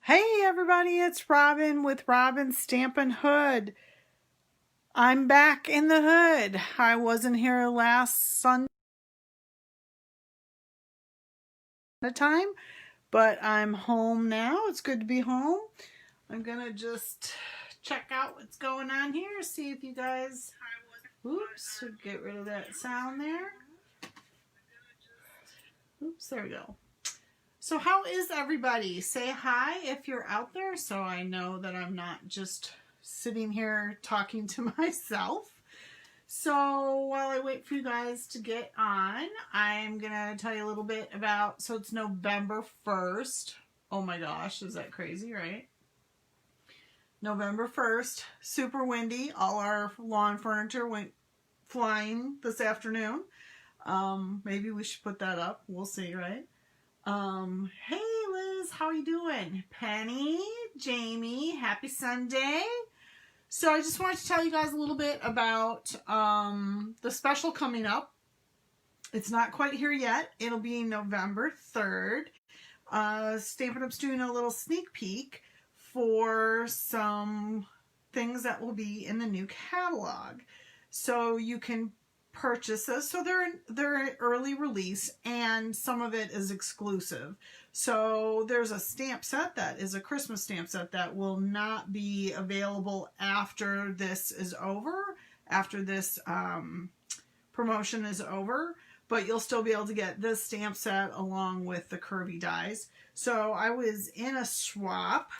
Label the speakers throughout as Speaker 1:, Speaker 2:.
Speaker 1: Hey everybody, it's Robin with Robin Stampin' Hood. I'm back in the hood. I wasn't here last Sunday time, but I'm home now. It's good to be home. I'm gonna just check out what's going on here, see if you guys, oops, get rid of that sound there. Oops, there we go. So how is everybody? Say hi if you're out there so I know that I'm not just sitting here talking to myself. So while I wait for you guys to get on, I'm going to tell you a little bit about, so it's November 1st. Oh my gosh, is that crazy, right? November 1st, super windy. All our lawn furniture went flying this afternoon. Maybe we should put that up. We'll see, right? Hey Liz, how are you doing? Penny, Jamie, happy Sunday. So I just wanted to tell you guys a little bit about the special coming up. It's not quite here yet. It'll be November 3rd. Stampin' Up's doing a little sneak peek for some things that will be in the new catalog. So you can purchase this. So they're an early release and some of it is exclusive. So there's a stamp set that is a Christmas stamp set that will not be available after this is over, after this promotion is over, but you'll still be able to get this stamp set along with the curvy dies. So I was in a swap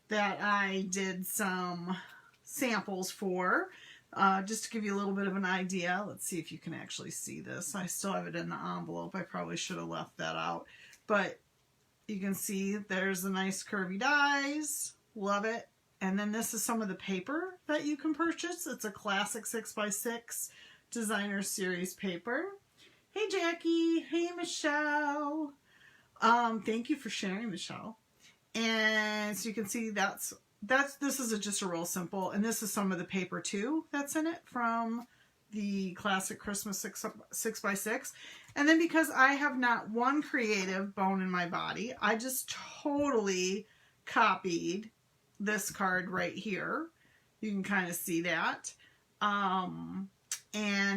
Speaker 1: that I did some samples for. Just to give you a little bit of an idea. Let's see if you can actually see this. I still have it in the envelope. I probably should have left that out. But you can see there's the nice curvy dies. Love it. And then this is some of the paper that you can purchase. It's a classic 6x6 designer series paper. Hey Jackie. Hey Michelle. Thank you for sharing, Michelle. And so you can see this is just a real simple, and this is some of the paper too that's in it from the classic Christmas 6x6. And then because I have not one creative bone in my body, I just totally copied this card right here. You can kind of see that. And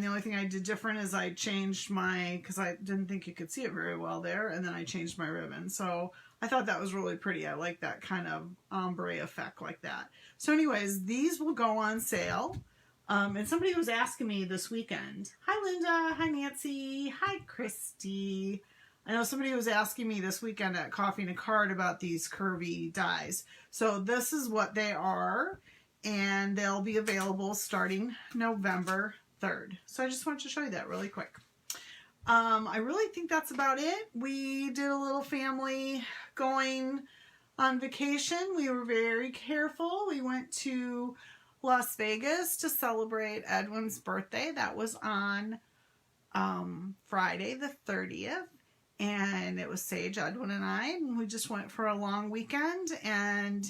Speaker 1: the only thing I did different is I changed because I didn't think you could see it very well there, and then I changed my ribbon. So I thought that was really pretty. I like that kind of ombre effect like that. So anyways, these will go on sale. And somebody was asking me this weekend. Hi Linda, hi Nancy, hi Christy. I know somebody was asking me this weekend at Coffee and a Card about these curvy dies. So this is what they are, and they'll be available starting November 3rd. So I just wanted to show you that really quick. I really think that's about it. We did a little family going on vacation. We were very careful. We went to Las Vegas to celebrate Edwin's birthday. That was on Friday the 30th. And it was Sage, Edwin, and I. And we just went for a long weekend. And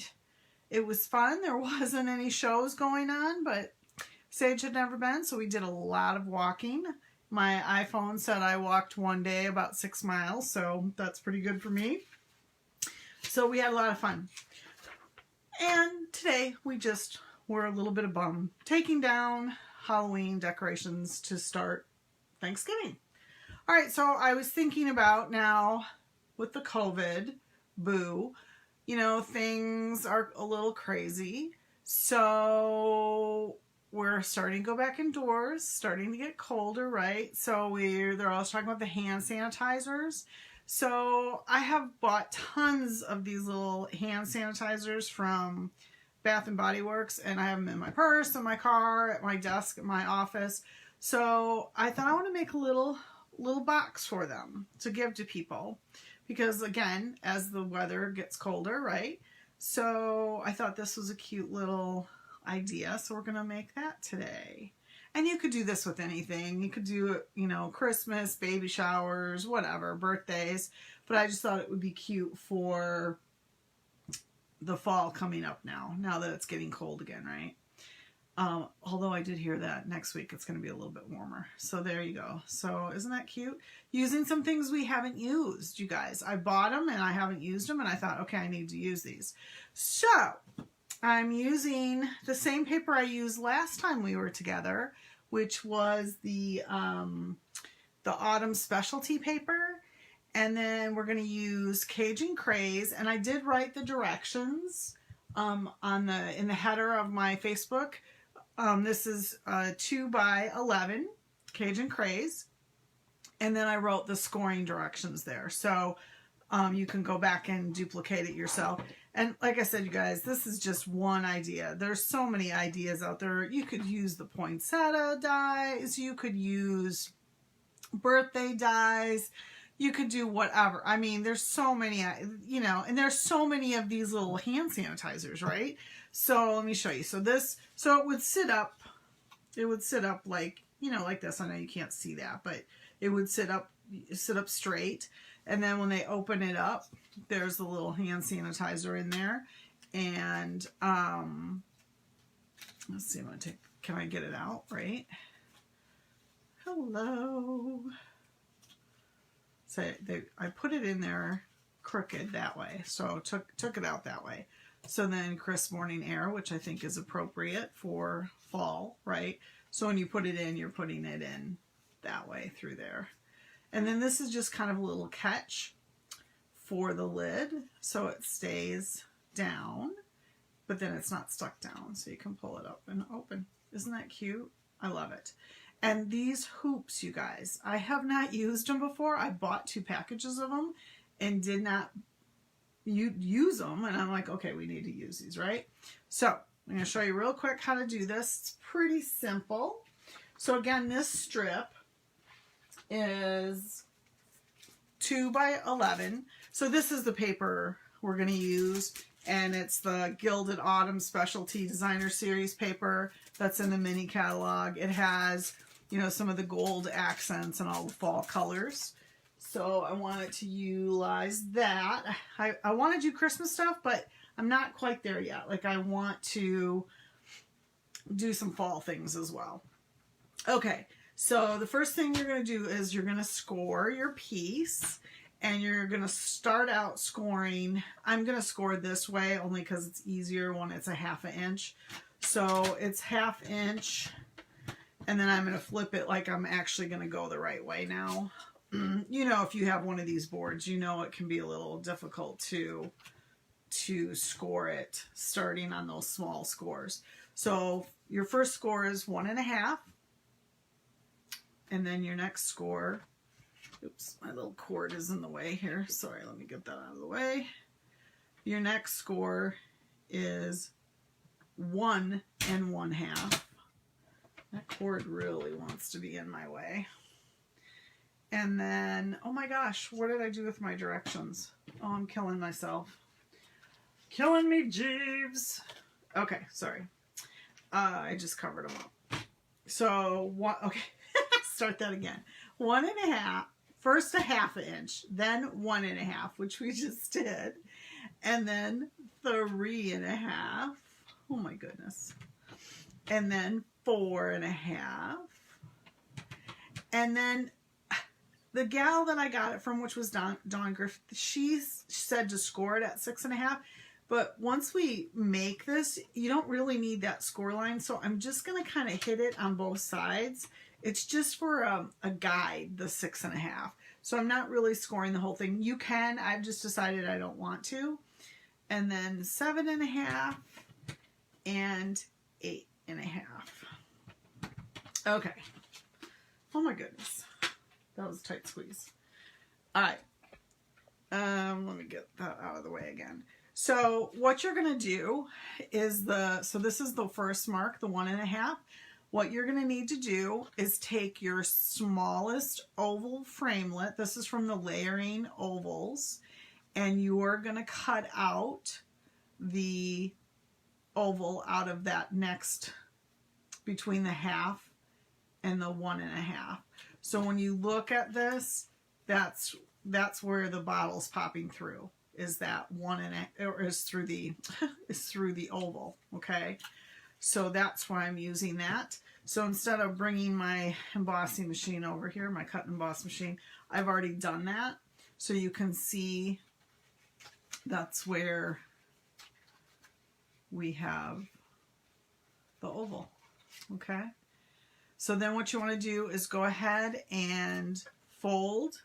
Speaker 1: it was fun. There wasn't any shows going on, but Sage had never been. So we did a lot of walking. My iPhone said I walked one day about 6 miles, so that's pretty good for me. So we had a lot of fun. And today we just were a little bit of bum taking down Halloween decorations to start Thanksgiving. All right, so I was thinking about now with the COVID, boo, you know, things are a little crazy. So we're starting to go back indoors, starting to get colder, right? So they're always talking about the hand sanitizers. So I have bought tons of these little hand sanitizers from Bath and Body Works, and I have them in my purse, in my car, at my desk, at my office. So I thought I want to make a little box for them to give to people because, again, as the weather gets colder, right? So I thought this was a cute little idea, so we're gonna make that today. And you could do this with anything. You could do it, you know, Christmas, baby showers, whatever, birthdays, but I just thought it would be cute for the fall coming up now that it's getting cold again, right? Although I did hear that next week it's going to be a little bit warmer. So there you go. So isn't that cute? Using some things we haven't used, you guys. I bought them and I haven't used them, and I thought, okay, I need to use these. So I'm using the same paper I used last time we were together, which was the Autumn Specialty paper. And then we're going to use Cajun Craze, and I did write the directions in the header of my Facebook. This is 2 by 11 Cajun Craze, and then I wrote the scoring directions there, so you can go back and duplicate it yourself. And like I said, you guys, this is just one idea. There's so many ideas out there. You could use the poinsettia dies, you could use birthday dies, you could do whatever. I mean, there's so many, you know, and there's so many of these little hand sanitizers, right? So let me show you. So it would sit up like, you know, like this. I know you can't see that, but it would sit up straight. And then when they open it up, there's the little hand sanitizer in there. And, let's see, can I get it out, right? Hello. So I put it in there crooked that way. So took it out that way. So then crisp morning air, which I think is appropriate for fall, right? So when you put it in, you're putting it in that way through there. And then this is just kind of a little catch for the lid, so it stays down, but then it's not stuck down, so you can pull it up and open. Isn't that cute? I love it. And these hoops, you guys, I have not used them before. I bought 2 packages of them and did not use them. And I'm like, okay, we need to use these, right? So I'm going to show you real quick how to do this. It's pretty simple. So again, this strip is 2 by 11. So this is the paper we're going to use. And it's the Gilded Autumn Specialty Designer Series paper that's in the mini catalog. It has, you know, some of the gold accents and all the fall colors. So I wanted to utilize that. I want to do Christmas stuff, but I'm not quite there yet. Like, I want to do some fall things as well. Okay, so the first thing you're going to do is you're going to score your piece. And you're going to start out scoring. I'm going to score this way only because it's easier when it's a 1/2 inch. So it's 1/2 inch. And then I'm going to flip it like I'm actually going to go the right way now. You know, if you have one of these boards, you know it can be a little difficult to score it starting on those small scores. So your first score is 1.5. And then your next score... Oops, my little cord is in the way here. Sorry, let me get that out of the way. Your next score is 1 1/2. That cord really wants to be in my way. And then, oh my gosh, what did I do with my directions? Oh, I'm killing myself. Killing me, Jeeves. Okay, sorry. I just covered them up. So, okay, start that again. 1.5. First a 1/2 inch, then 1.5, which we just did, and then 3.5. Oh my goodness. And then 4.5. And then the gal that I got it from, which was Dawn Griffith, she said to score it at 6.5. But once we make this, you don't really need that score line. So I'm just going to kind of hit it on both sides. It's just for a guide, the 6.5. So I'm not really scoring the whole thing. You can. I've just decided I don't want to. And then 7.5 and 8.5. Okay. Oh my goodness. That was a tight squeeze. All right. Let me get that out of the way again. So what you're going to do is so this is the first mark, the 1.5. What you're going to need to do is take your smallest oval framelit. This is from the Layering Ovals. And you're going to cut out the oval out of that next, between the 1/2 and the 1.5. So when you look at this, that's where the bottle's popping through. Is that 1.5, or is through the is through the oval, okay? So that's why I'm using that. So instead of bringing my embossing machine over here, my cut and emboss machine, I've already done that. So you can see that's where we have the oval. Okay. So then what you want to do is go ahead and fold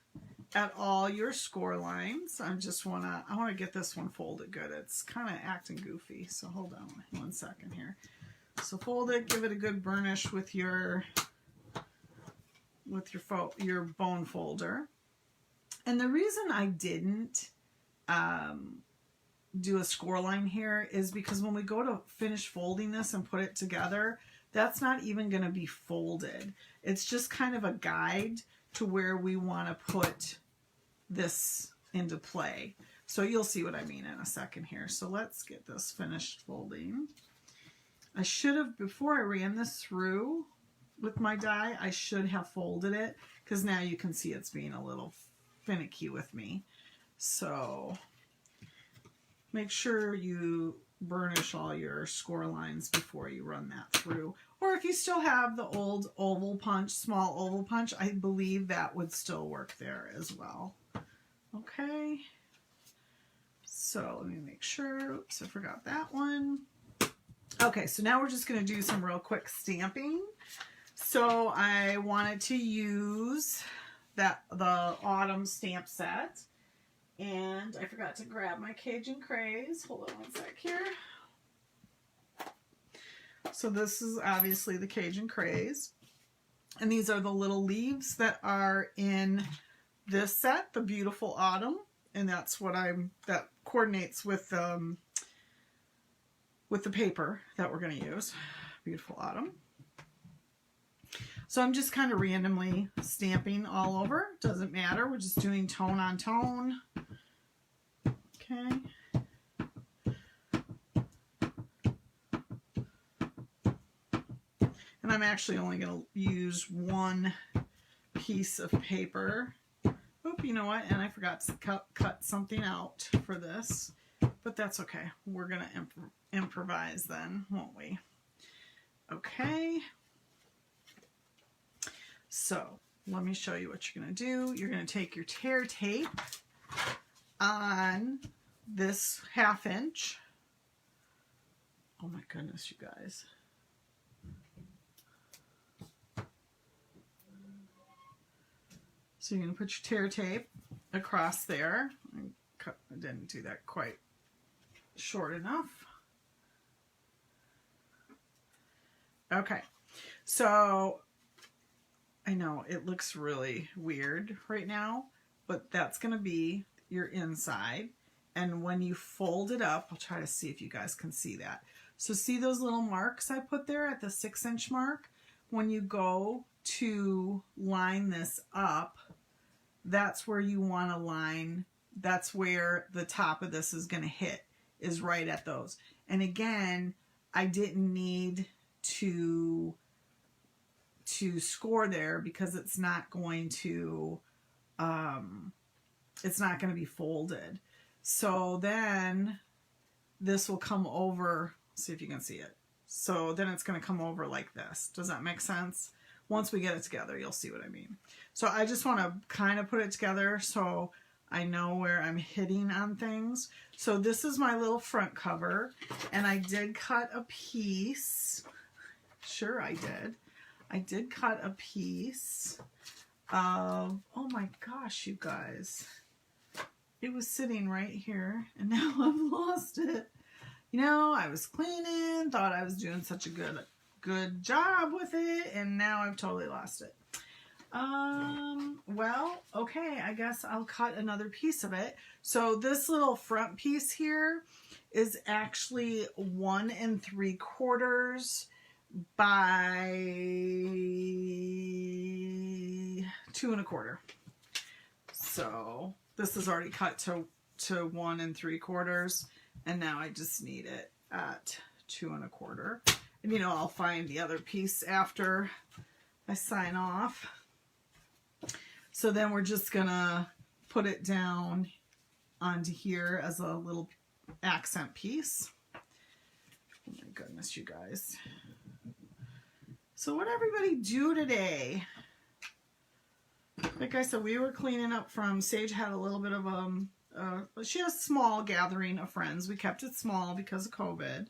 Speaker 1: at all your score lines. I want to get this one folded good. It's kind of acting goofy. So hold on one second here. So fold it, give it a good burnish with your bone folder. And the reason I didn't do a score line here is because when we go to finish folding this and put it together, that's not even going to be folded. It's just kind of a guide to where we want to put this into play. So you'll see what I mean in a second here. So let's get this finished folding. I should have, before I ran this through with my die, I should have folded it, because now you can see it's being a little finicky with me. So make sure you burnish all your score lines before you run that through. Or if you still have the old oval punch, small oval punch, I believe that would still work there as well. Okay. So let me make sure. Oops, I forgot that one. Okay, so now we're just going to do some real quick stamping. So I wanted to use the autumn stamp set. And I forgot to grab my Cajun Craze. Hold on one sec here. So this is obviously the Cajun Craze. And these are the little leaves that are in this set, the Beautiful Autumn. And that's what that coordinates with the paper that we're going to use. Beautiful Autumn. So I'm just kind of randomly stamping all over. Doesn't matter. We're just doing tone on tone. Okay. And I'm actually only going to use one piece of paper. Oop, you know what? And I forgot to cut something out for this. But that's okay. We're going to improvise then, won't we? Okay. So let me show you what you're going to do. You're going to take your tear tape on this 1/2 inch. Oh my goodness, you guys. So you're going to put your tear tape across there. I didn't do that quite short enough. Okay, so I know it looks really weird right now, but that's going to be your inside. And when you fold it up, I'll try to see if you guys can see that. So see those little marks I put there at the 6-inch mark? When you go to line this up, that's where you want to line. That's where the top of this is going to hit, is right at those. And again, I didn't need to score there because it's not going to be folded. So then this will come over. See if you can see it. So then it's going to come over like this. Does that make sense? Once we get it together, you'll see what I mean. So I just want to kind of put it together so I know where I'm hitting on things. So this is my little front cover, and I did cut a piece. Sure, I did. I did cut a piece of, oh my gosh, you guys. It was sitting right here, and now I've lost it. You know, I was cleaning, thought I was doing such a good job with it, and now I've totally lost it. Well, okay, I guess I'll cut another piece of it. So this little front piece here is actually 1 3/4 by 2 1/4. So this is already cut to 1 3/4, and now I just need it at 2 1/4. And you know, I'll find the other piece after I sign off. So then we're just gonna put it down onto here as a little accent piece. goodness, you guys. So what everybody do today? Like I said, we were cleaning up from, Sage had a little bit of she has a small gathering of friends. We kept it small because of COVID,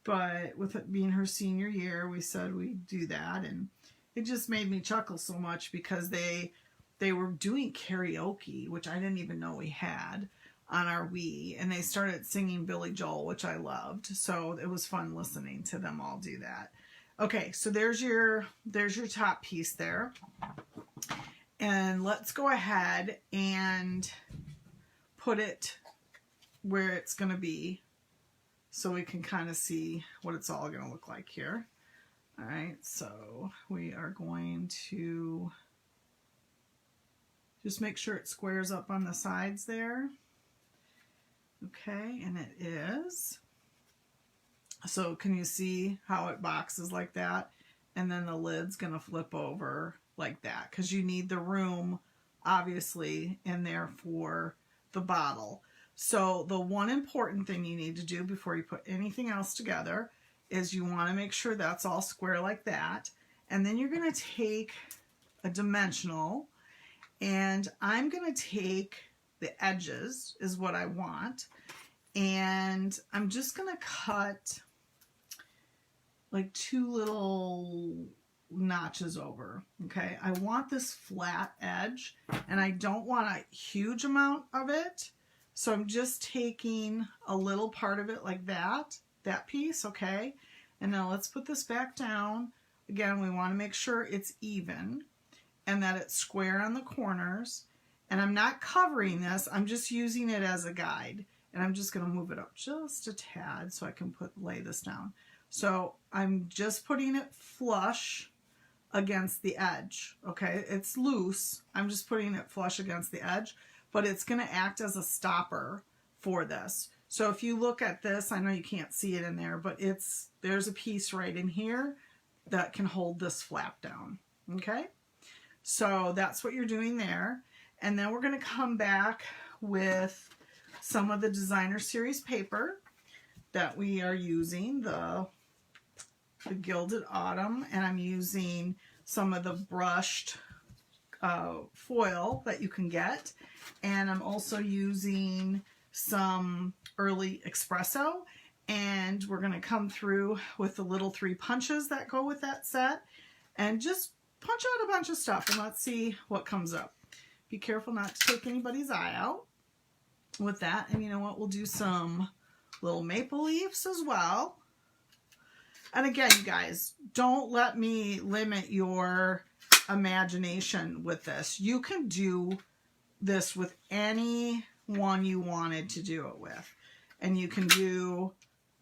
Speaker 1: but with it being her senior year, we said we'd do that, and it just made me chuckle so much because they were doing karaoke, which I didn't even know we had on our Wii, and they started singing Billy Joel, which I loved. So it was fun listening to them all do that. Okay, so there's your top piece there. And let's go ahead and put it where it's going to be so we can kind of see what it's all going to look like here. All right, so we are going to just make sure it squares up on the sides there. Okay, and it is. So can you see how it boxes like that? And then the lid's going to flip over like that because you need the room, obviously, in there for the bottle. So the one important thing you need to do before you put anything else together is you want to make sure that's all square like that. And then you're going to take a dimensional, and I'm going to take the edges is what I want. And I'm just going to cut like 2 little notches over. Okay, I want this flat edge, and I don't want a huge amount of it, so I'm just taking a little part of it like that piece. Okay, and now let's put this back down. Again, we want to make sure it's even and that it's square on the corners, and I'm not covering this, I'm just using it as a guide, and I'm just going to move it up just a tad so I can lay this down. So I'm just putting it flush against the edge. Okay, it's loose. I'm just putting it flush against the edge, but it's going to act as a stopper for this. So if you look at this, I know you can't see it in there, but there's a piece right in here that can hold this flap down. Okay, so that's what you're doing there. And then we're going to come back with some of the designer series paper that we are using, the Gilded Autumn, and I'm using some of the brushed foil that you can get, and I'm also using some early espresso, and we're going to come through with the little 3 punches that go with that set and just punch out a bunch of stuff, and let's see what comes up. Be careful not to take anybody's eye out with that. And you know what, we'll do some little maple leaves as well. And again, you guys, don't let me limit your imagination with this. You can do this with any one you wanted to do it with. And you can do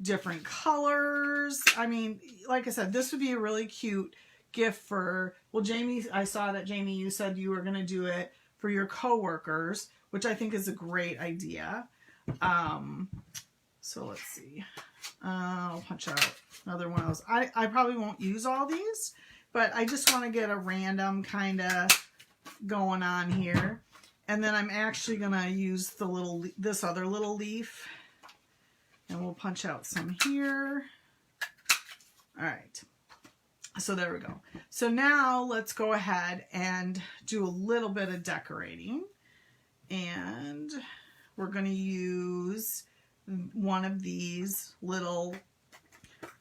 Speaker 1: different colors. I mean, like I said, this would be a really cute gift for, well, Jamie, I saw that, Jamie, you said you were going to do it for your coworkers, which I think is a great idea. So let's see. I'll punch out another one of those. I probably won't use all these, but I just want to get a random kind of going on here. And then I'm actually going to use this other little leaf, and we'll punch out some here. All right. So there we go. So now let's go ahead and do a little bit of decorating. And we're going to use one of these little,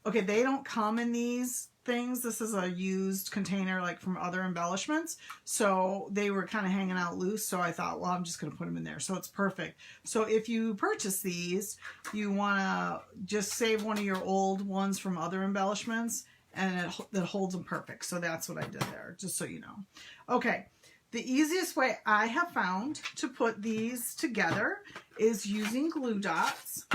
Speaker 1: okay, they don't come in these things. This is a used container like from other embellishments. So they were kind of hanging out loose. So I thought, well, I'm just going to put them in there. So it's perfect. So if you purchase these, you want to just save one of your old ones from other embellishments, and it holds them perfect. So that's what I did there, just so you know. Okay. The easiest way I have found to put these together is using glue dots.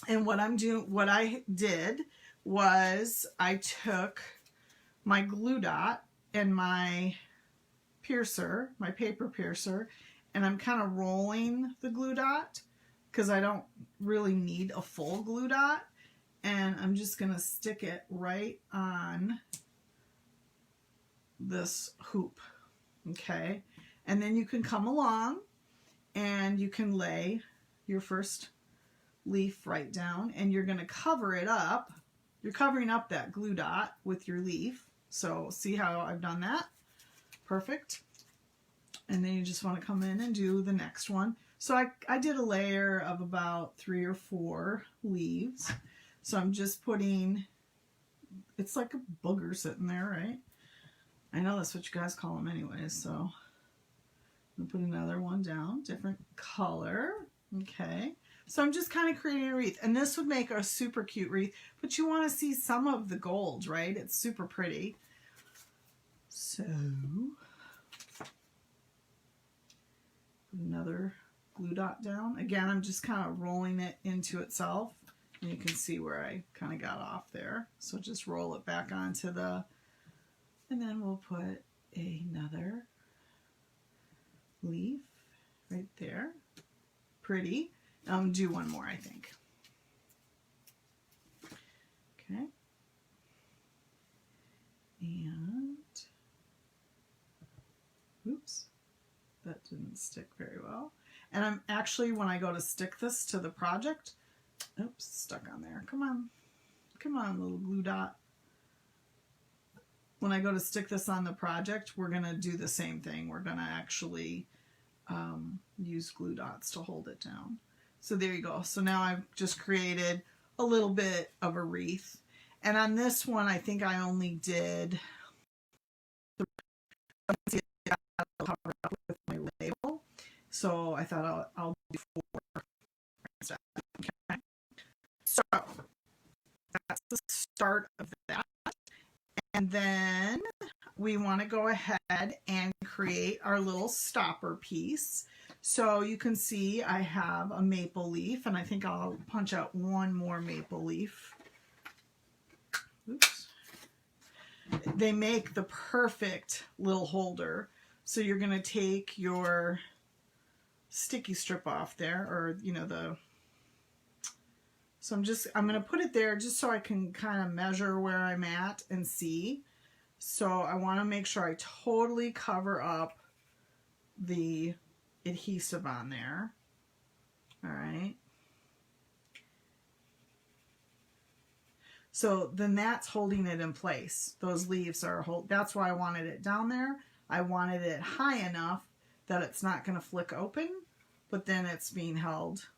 Speaker 1: And what I did was I took my glue dot and my piercer, my paper piercer, and I'm kind of rolling the glue dot because I don't really need a full glue dot. And I'm just going to stick it right on this hoop. Okay, and then you can come along and you can lay your first leaf right down, and you're going to cover it up you're covering up that glue dot with your leaf. So see how I've done that? Perfect. And then you just want to come in and do the next one. So I did a layer of about 3 or 4 leaves. So I'm just putting, it's like a booger sitting there, right? I know that's what you guys call them anyways. So I'm going to put another one down, different color. Okay. So I'm just kind of creating a wreath. And this would make a super cute wreath, but you want to see some of the gold, right? It's super pretty. So another glue dot down. Again, I'm just kind of rolling it into itself. And you can see where I kind of got off there. So just roll it back onto the, and then we'll put another leaf right there. Pretty. Do one more, I think. Okay. And, oops, that didn't stick very well. And I'm actually, when I go to stick this to the project, oops, stuck on there. Come on. Come on, little glue dot. When I go to stick this on the project, we're going to do the same thing. We're going to actually use glue dots to hold it down. So there you go. So now I've just created a little bit of a wreath. And on this one, I think I only did cover up with my label. So I thought I'll do 4 instead. Okay. So that's the start of that. And then we want to go ahead and create our little stopper piece. So you can see I have a maple leaf, and I think I'll punch out one more maple leaf. Oops. They make the perfect little holder. So you're going to take your sticky strip off there, or so I'm going to put it there just so I can kind of measure where I'm at and see. So I want to make sure I totally cover up the adhesive on there. All right. So then that's holding it in place. Those leaves are that's why I wanted it down there. I wanted it high enough that it's not going to flick open, but then it's being held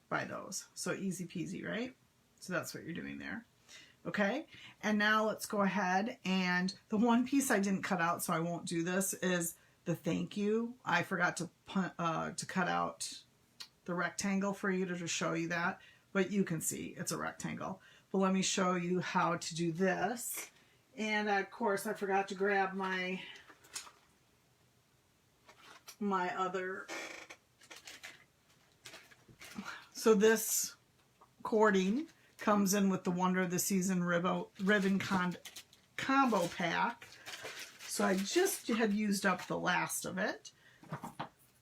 Speaker 1: by those. So easy peasy, right? So that's what you're doing there. Okay. And now let's go ahead, and the one piece I didn't cut out, so I won't do this, is the thank you. I forgot to cut out the rectangle for you to show you that, but you can see it's a rectangle. But let me show you how to do this. And of course I forgot to grab my other. So this cording comes in with the Wonder of the Season ribbon combo pack. So I just had used up the last of it.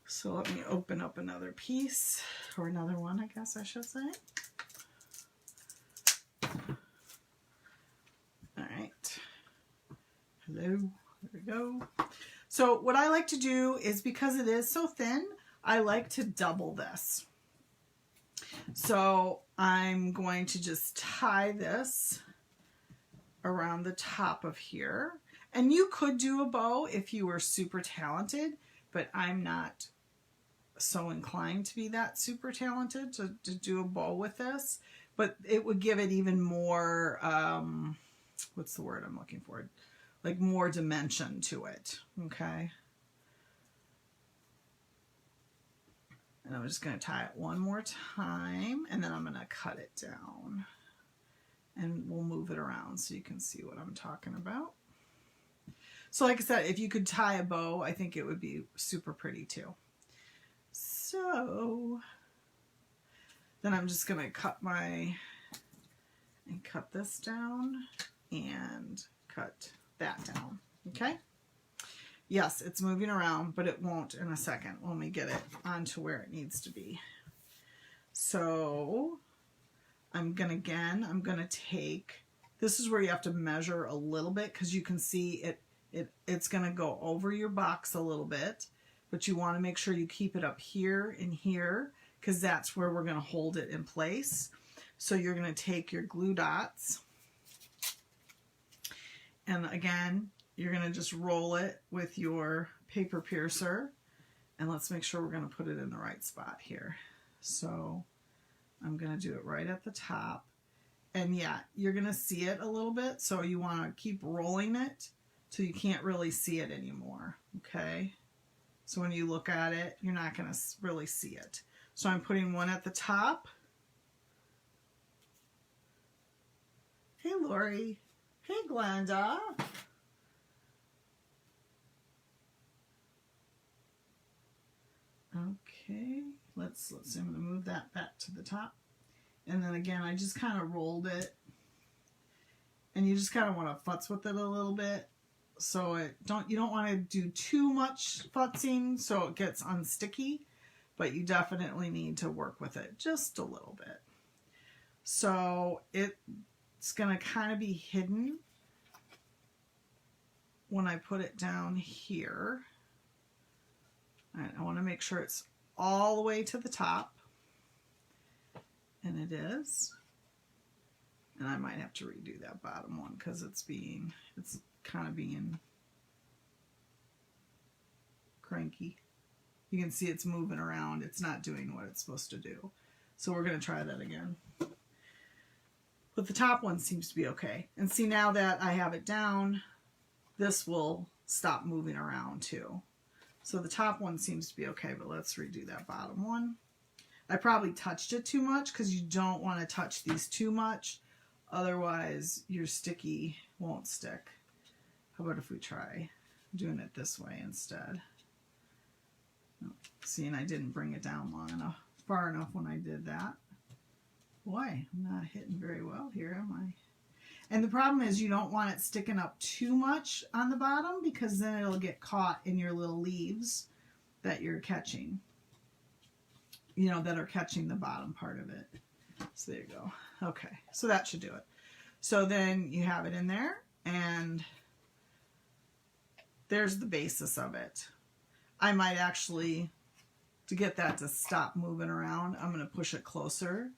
Speaker 1: So let me open up another piece, or another one, I guess I should say. All right. Hello. There we go. So what I like to do is, because it is so thin, I like to double this. So I'm going to just tie this around the top of here. And you could do a bow if you were super talented, but I'm not so inclined to be that super talented to do a bow with this. But it would give it even more, what's the word I'm looking for? Like more dimension to it, okay? And I'm just going to tie it one more time, and then I'm going to cut it down. And we'll move it around so you can see what I'm talking about. So like I said, if you could tie a bow, I think it would be super pretty too. So then I'm just going to cut this down and cut that down. Okay. Yes, it's moving around, but it won't in a second when we get it onto where it needs to be. So I'm going to take, this is where you have to measure a little bit, because you can see it's going to go over your box a little bit, but you want to make sure you keep it up here and here, because that's where we're going to hold it in place. So you're going to take your glue dots And again, you're going to just roll it with your paper piercer. And let's make sure we're going to put it in the right spot here. So I'm going to do it right at the top. And yeah, you're going to see it a little bit. So you want to keep rolling it till you can't really see it anymore. Okay. So when you look at it, you're not going to really see it. So I'm putting one at the top. Hey, Lori. Hey, Glenda. Okay, I'm going to move that back to the top. And then again, I just kind of rolled it. And you just kind of want to futz with it a little bit. So you don't want to do too much futzing so it gets unsticky, but you definitely need to work with it just a little bit. So it's going to kind of be hidden when I put it down here. I want to make sure it's all the way to the top. And it is. And I might have to redo that bottom one because it's kind of being cranky. You can see it's moving around. It's not doing what it's supposed to do. So we're going to try that again. But the top one seems to be okay. And see, now that I have it down, this will stop moving around too. So the top one seems to be okay, but let's redo that bottom one. I probably touched it too much because you don't want to touch these too much. Otherwise, your sticky won't stick. How about if we try doing it this way instead? See, and I didn't bring it down far enough when I did that. Boy, I'm not hitting very well here, am I? And the problem is you don't want it sticking up too much on the bottom because then it'll get caught in your little leaves that you're catching. You know, that are catching the bottom part of it. So there you go. Okay, so that should do it. So then you have it in there, and there's the basis of it. I might actually, to get that to stop moving around, I'm going to push it closer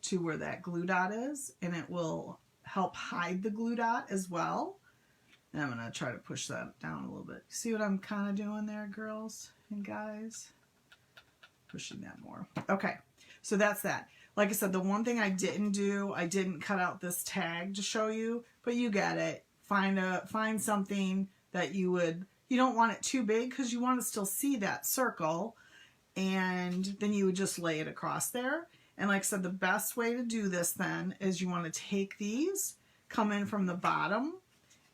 Speaker 1: to where that glue dot is, and it will help hide the glue dot as well. And I'm going to try to push that down a little bit. See what I'm kind of doing there, girls and guys? Pushing that more. Okay, so that's that. Like I said, the one thing I didn't do, I didn't cut out this tag to show you, but you get it. Find something that you don't want it too big because you want to still see that circle, and then you would just lay it across there. And like I said, the best way to do this then is you want to take these, come in from the bottom,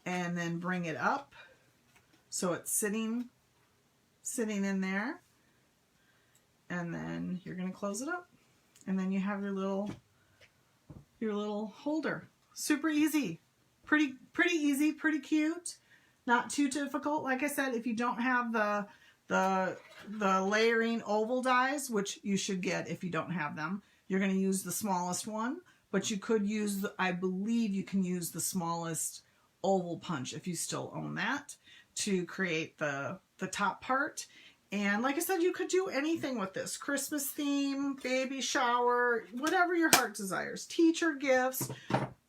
Speaker 1: and then bring it up so it's sitting in there. And then you're going to close it up. And then you have your little holder. Super easy. Pretty easy, pretty cute. Not too difficult. Like I said, if you don't have the layering oval dies, which you should get if you don't have them, you're going to use the smallest one, but you could use I believe you can use the smallest oval punch if you still own that to create the top part. And like I said, you could do anything with this. Christmas theme, baby shower, whatever your heart desires. Teacher gifts.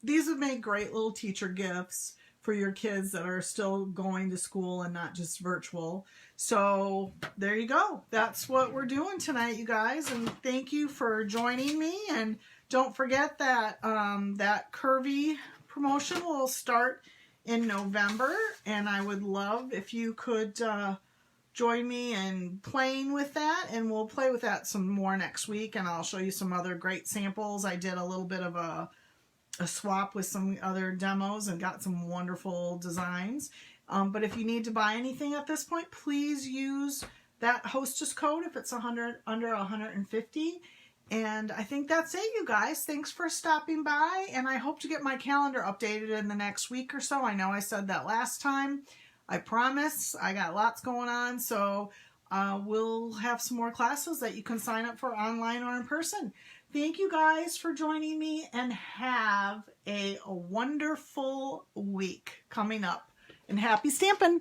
Speaker 1: These would make great little teacher gifts for your kids that are still going to school and not just virtual. So there you go. That's what we're doing tonight, you guys. And thank you for joining me. And don't forget that that Curvy promotion will start in November. And I would love if you could join me in playing with that, and we'll play with that some more next week, and I'll show you some other great samples. I did a little bit of a swap with some other demos and got some wonderful designs. But if you need to buy anything at this point, please use that hostess code if it's under 150. And I think that's it, you guys. Thanks for stopping by, and I hope to get my calendar updated in the next week or so. I know I said that last time. I promise. I got lots going on, so we'll have some more classes that you can sign up for online or in person. Thank you guys for joining me, and have a wonderful week coming up. And happy stamping!